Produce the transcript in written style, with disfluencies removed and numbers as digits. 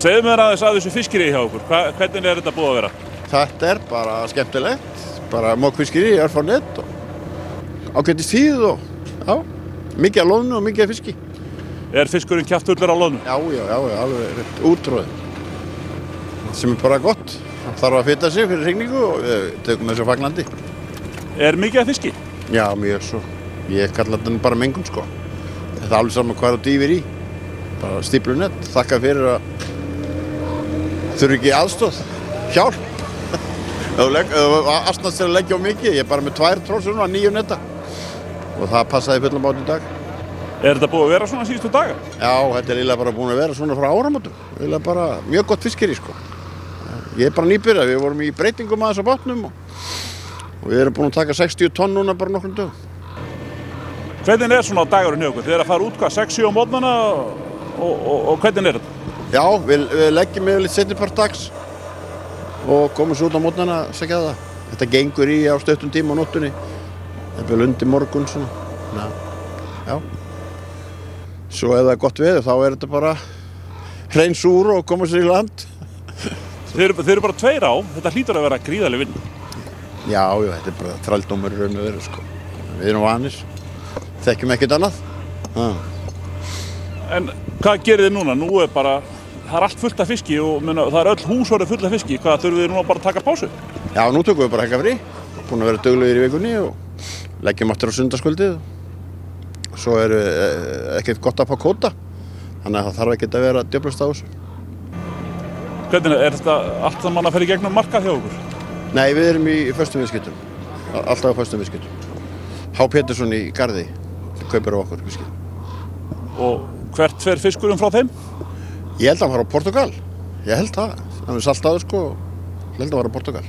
Segðu mér aðeins að þessu fiskiri hjá okkur. Hvernig er þetta búið að vera? Þetta bara skemmtilegt. Bara mokkfiskiri, örfárnet og ágætis tíð og já, mikið af loðnu og mikið af fiski. Fiskurinn kjaftfullur á loðnu? Já, alveg útróðið. Sem bara gott. Það þarf að fita sig fyrir hrygningu og við tökum þessu fagnandi. Mikið af fiski? Já, mjög svo. Ég kalla þetta bara mengun sko. Það er alveg saman hvað þú dýfir í. Bara stíplunett. Þakka fyrir að þurfi ekki aðstoð. Hjálp. Þú astnast til að leggja á mikið. Ég er bara með 2 trósur og 9 netta. Og það passaði fullan bát í dag. Þetta búið að vera svona síðustu daga? Já, þetta er eiginlega bara búin að vera svona frá áramótum. Eiginlega bara mjög gott fiskiri sko. Ég er bara nýbyrjað, við vorum í breytingum aðeins á bátnum og við erum búin að taka 60 tonn núna bara nokkrum dögum. Hvernig svona dagurinn hjá okkur? Þið að fara út 6-7 á morgnana og hvernig þetta? Já, við leggjum yfirleitt seinni dags og komum svo út á morgnana að segja það. Þetta gengur í á stuttum tíma á nóttunni. Það er vel undir morgun svona. Já. Svo ef það er gott veður þá er þetta bara hrein súr og koma sér í land. Þið eru bara 2 á, þetta hlýtur að vera gríðarleg vinna. Já, þetta er bara þrældómur í raun og veru sko. Við erum vanir, þekkjum ekkert annað. En hvað gerir þið núna? Nú það er allt fullt af fiski og það er öll hús orðið fullt af fiski. Hvað þurfum við núna bara að taka pásu? Já, nú tökum við bara helgafrí. Búin að vera duglegir í vikunni og leggjum aftur á sunnudagskvöldið. Svo er ekkert gott að fá kvóta, þannig að það þarf ekkert að vera djöflast á þessu. Hvernig er þetta allt saman að fara í gegnum markað hjá okkur? Nei, við erum í föstum viðskiptum. Alltaf á föstum viðskiptum. H. Pétursson í Garði kaupir á okkur fiskinn. Og hvert fer fiskurinn frá þeim? Ég held að hann var á Portugal. Ég held það. Hann er saltaður sko. Ég held að hann var á Portugal.